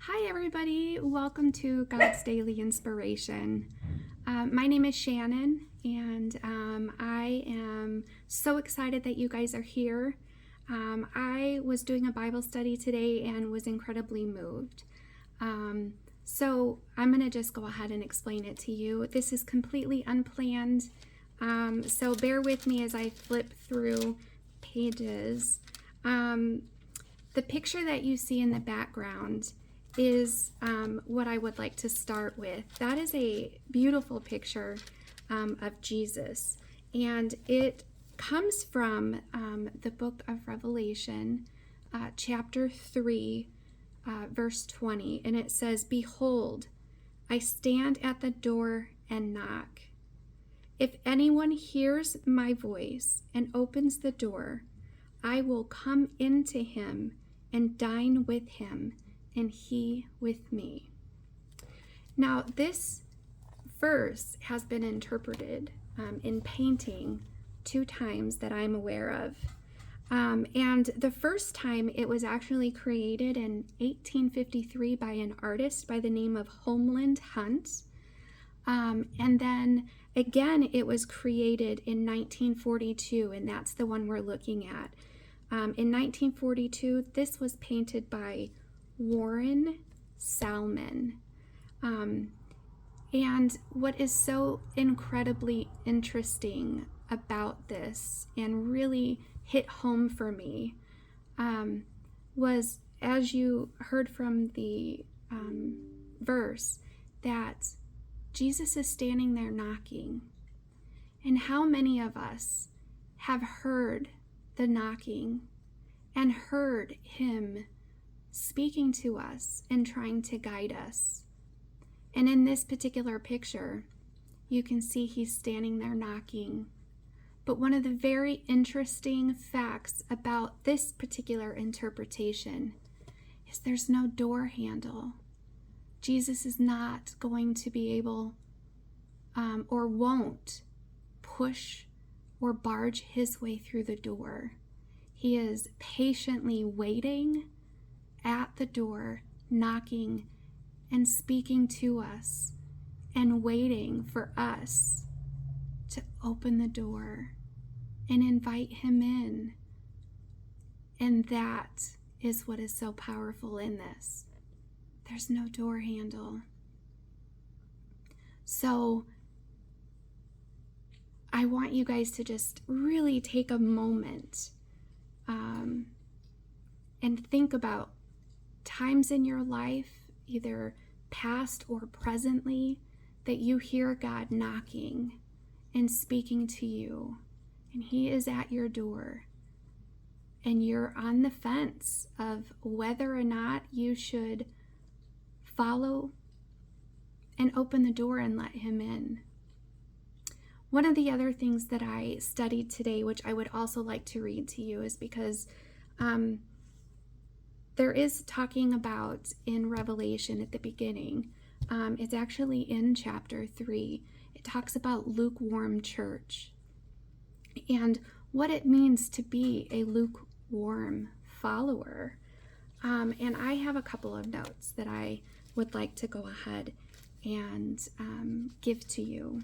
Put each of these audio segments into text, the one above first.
Hi, everybody. Welcome to God's Daily Inspiration. My name is Shannon, and I am so excited that you guys are here. I was doing a Bible study today and was incredibly moved. So I'm going to just go ahead and explain it to you. This is completely unplanned, so bear with me as I flip through pages. The picture that you see in the background is what I would like to start with. That is a beautiful picture of Jesus, and it comes from the book of Revelation, chapter 3, verse 20, and it says, "Behold, I stand at the door and knock. If anyone hears my voice and opens the door, I will come into him and dine with him, and he with me." Now, this verse has been interpreted in painting 2 times that I'm aware of. And the first time it was actually created in 1853 by an artist by the name of Homeland Hunt. And then again, it was created in 1942, and that's the one we're looking at. In 1942, this was painted by Warren Salmon. And what is so incredibly interesting about this and really hit home for me was, as you heard from the verse, that Jesus is standing there knocking. And how many of us have heard the knocking and heard him speaking to us and trying to guide us? And in this particular picture, you can see he's standing there knocking. But one of the very interesting facts about this particular interpretation is there's no door handle. Jesus is not going to be able or won't push or barge his way through the door. He is patiently waiting at the door, knocking and speaking to us and waiting for us to open the door and invite him in. And that is what is so powerful in this. There's no door handle. So I want you guys to just really take a moment and think about times in your life, either past or presently, that you hear God knocking and speaking to you, and he is at your door, and you're on the fence of whether or not you should follow and open the door and let him in. One of the other things that I studied today, which I would also like to read to you, is because there is talking about in Revelation at the beginning. It's actually in chapter 3. It talks about lukewarm church and what it means to be a lukewarm follower. And I have a couple of notes that I would like to go ahead and give to you.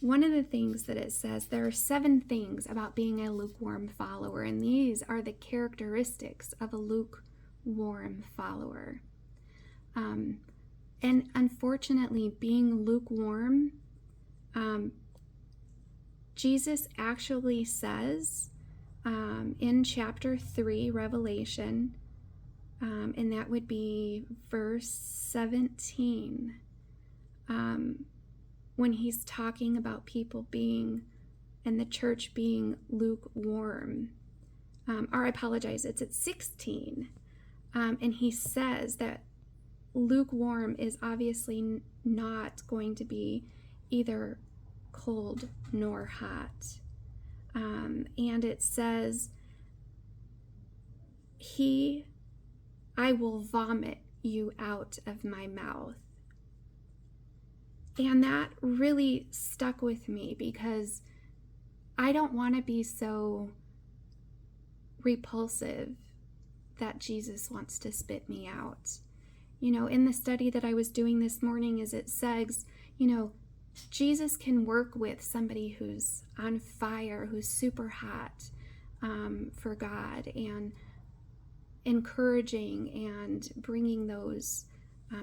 One of the things that it says, there are 7 things about being a lukewarm follower, and these are the characteristics of a lukewarm follower. And unfortunately, being lukewarm, Jesus actually says in chapter 3, Revelation, and that would be verse 17, when he's talking about people being, and the church being lukewarm. Or I apologize, it's at 16. And he says that lukewarm is obviously not going to be either cold nor hot. And it says, I will vomit you out of my mouth. And that really stuck with me because I don't want to be so repulsive that Jesus wants to spit me out. In the study that I was doing this morning, as it says, Jesus can work with somebody who's on fire, who's super hot for God, and encouraging and bringing those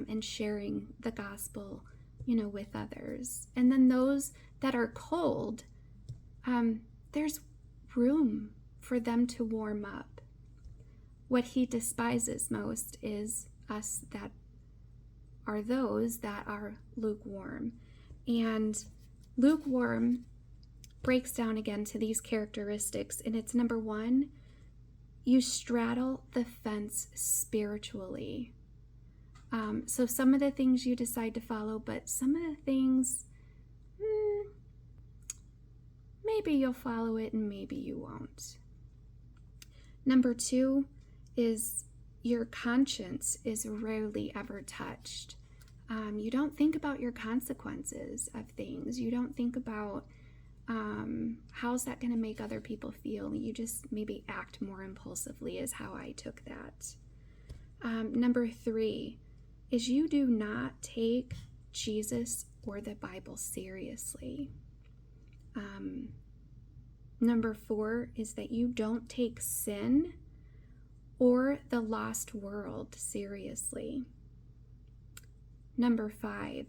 and sharing the gospel, with others. And then those that are cold, there's room for them to warm up. What he despises most is us that are those that are lukewarm. And lukewarm breaks down again to these characteristics, and it's number 1, you straddle the fence spiritually. So some of the things you decide to follow, but some of the things, maybe you'll follow it and maybe you won't. Number 2 is your conscience is rarely ever touched. You don't think about your consequences of things. You don't think about how's that going to make other people feel. You just maybe act more impulsively, is how I took that. Number 3 is you do not take Jesus or the Bible seriously. Number 4 is that you don't take sin or the lost world seriously. Number 5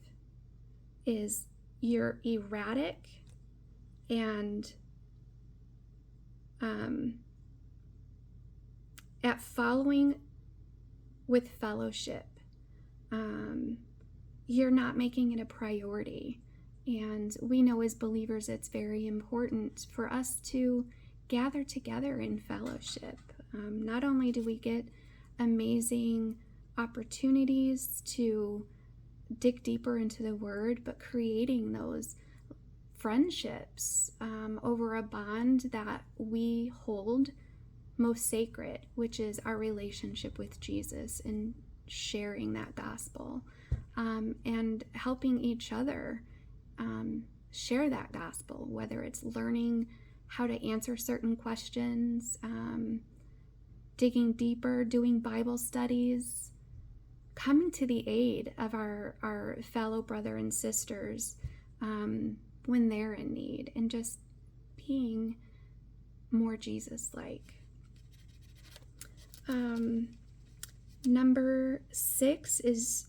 is you're erratic and at following with fellowship. You're not making it a priority. And we know as believers it's very important for us to gather together in fellowship. Not only do we get amazing opportunities to dig deeper into the Word, but creating those friendships over a bond that we hold most sacred, which is our relationship with Jesus and sharing that gospel and helping each other share that gospel, whether it's learning how to answer certain questions, digging deeper, doing Bible studies, coming to the aid of our fellow brother and sisters when they're in need, and just being more Jesus-like. Number 6 is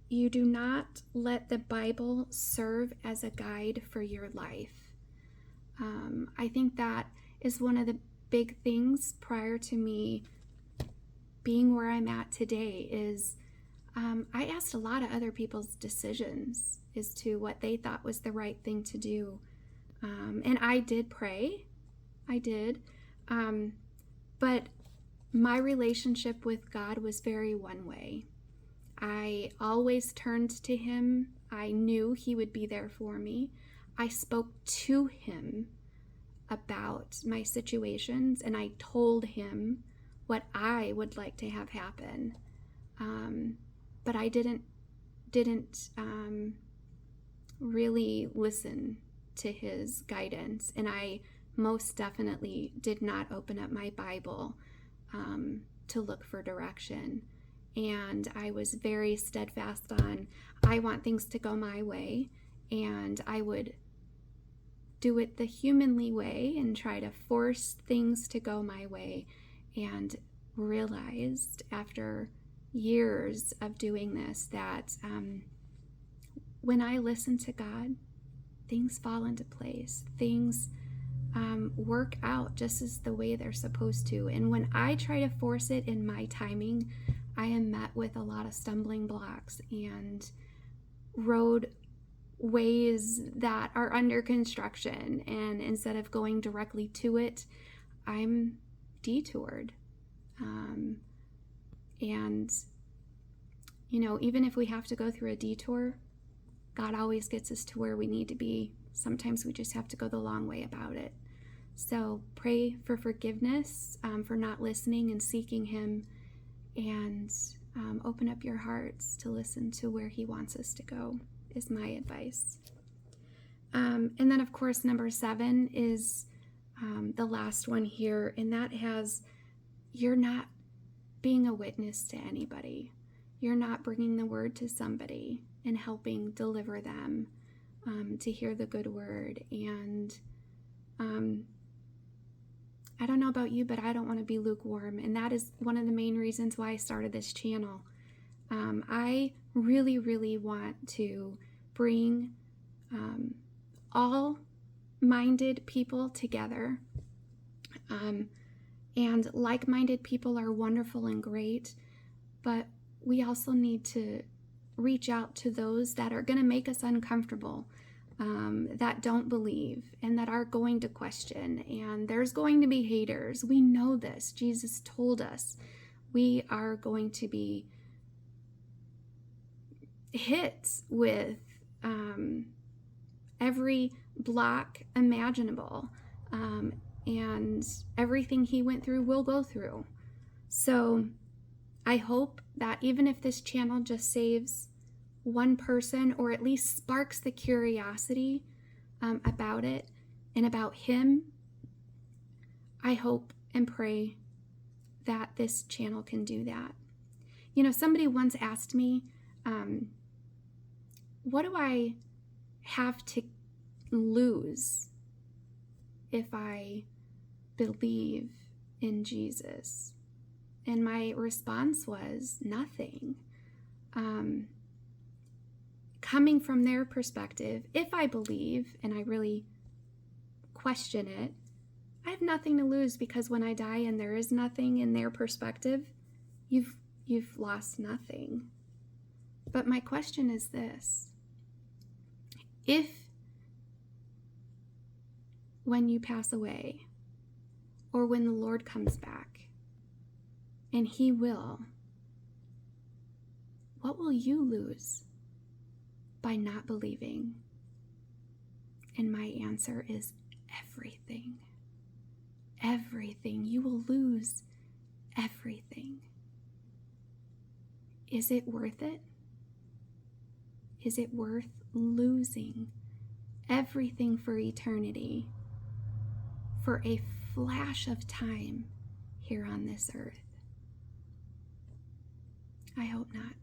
you do not let the Bible serve as a guide for your life. I think that is one of the big things prior to me being where I'm at today is I asked a lot of other people's decisions as to what they thought was the right thing to do. And I did pray. I did. But my relationship with God was very one way. I always turned to Him. I knew He would be there for me. I spoke to Him about my situations, and I told Him what I would like to have happen. But I didn't really listen to His guidance, and I most definitely did not open up my Bible to look for direction. And I was very steadfast on, I want things to go my way, and I would do it the humanly way and try to force things to go my way, and realized after years of doing this that when I listen to God, things fall into place. Things work out just as the way they're supposed to. And when I try to force it in my timing, I am met with a lot of stumbling blocks and roadways that are under construction. And instead of going directly to it, I'm detoured. And, even if we have to go through a detour, God always gets us to where we need to be. Sometimes we just have to go the long way about it. So pray for forgiveness for not listening and seeking Him, and open up your hearts to listen to where He wants us to go, is my advice. And then, of course, number 7 is the last one here, and that has, you're not being a witness to anybody. You're not bringing the word to somebody and helping deliver them to hear the good word. And I don't know about you, but I don't want to be lukewarm. And that is one of the main reasons why I started this channel. I really, really want to bring all-minded people together. And like-minded people are wonderful and great, but we also need to reach out to those that are going to make us uncomfortable, that don't believe and that are going to question. And there's going to be haters. We know this. Jesus told us we are going to be hit with every block imaginable. And everything he went through will go through. So I hope that even if this channel just saves one person, or at least sparks the curiosity about it and about him, I hope and pray that this channel can do that. You know, somebody once asked me, what do I have to lose if I believe in Jesus? And my response was nothing. Coming from their perspective, if I believe and I really question it, I have nothing to lose, because when I die and there is nothing in their perspective, you've lost nothing. But my question is this: if when you pass away, or when the Lord comes back, and he will, what will you lose by not believing? And my answer is everything. Everything. You will lose everything. Is it worth it? Is it worth losing everything for eternity, for a flash of time here on this earth? I hope not.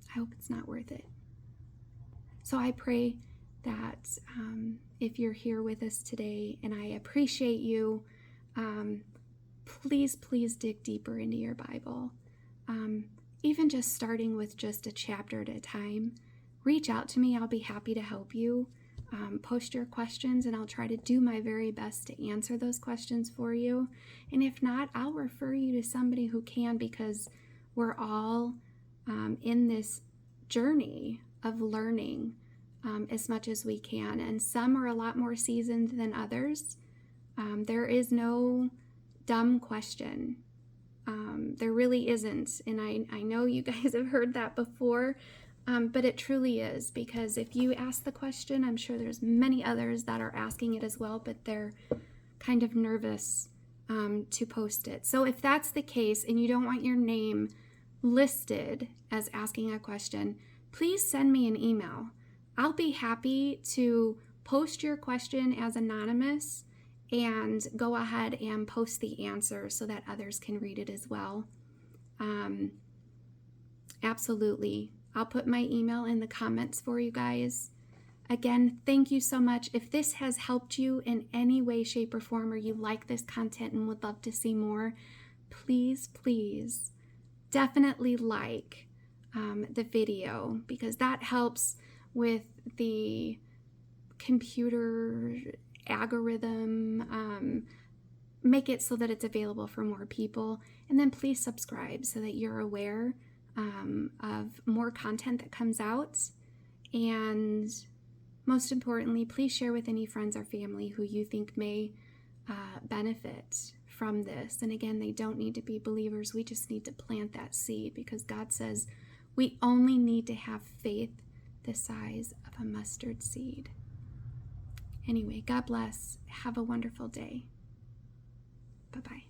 I hope it's not worth it. So I pray that if you're here with us today, and I appreciate you, please dig deeper into your Bible. Even just starting with just a chapter at a time. Reach out to me. I'll be happy to help you. Post your questions, and I'll try to do my very best to answer those questions for you. And if not, I'll refer you to somebody who can, because we're all in this journey of learning as much as we can. And some are a lot more seasoned than others. There is no dumb question. There really isn't. And I know you guys have heard that before. But it truly is, because if you ask the question, I'm sure there's many others that are asking it as well, but they're kind of nervous to post it. So if that's the case and you don't want your name listed as asking a question, please send me an email. I'll be happy to post your question as anonymous and go ahead and post the answer so that others can read it as well. Absolutely. I'll put my email in the comments for you guys. Again, thank you so much. If this has helped you in any way, shape, or form, or you like this content and would love to see more, please definitely like the video, because that helps with the computer algorithm, make it so that it's available for more people. And then please subscribe so that you're aware of more content that comes out. And most importantly, please share with any friends or family who you think may benefit from this. And again, they don't need to be believers. We just need to plant that seed, because God says we only need to have faith the size of a mustard seed. Anyway, God bless. Have a wonderful day. Bye-bye.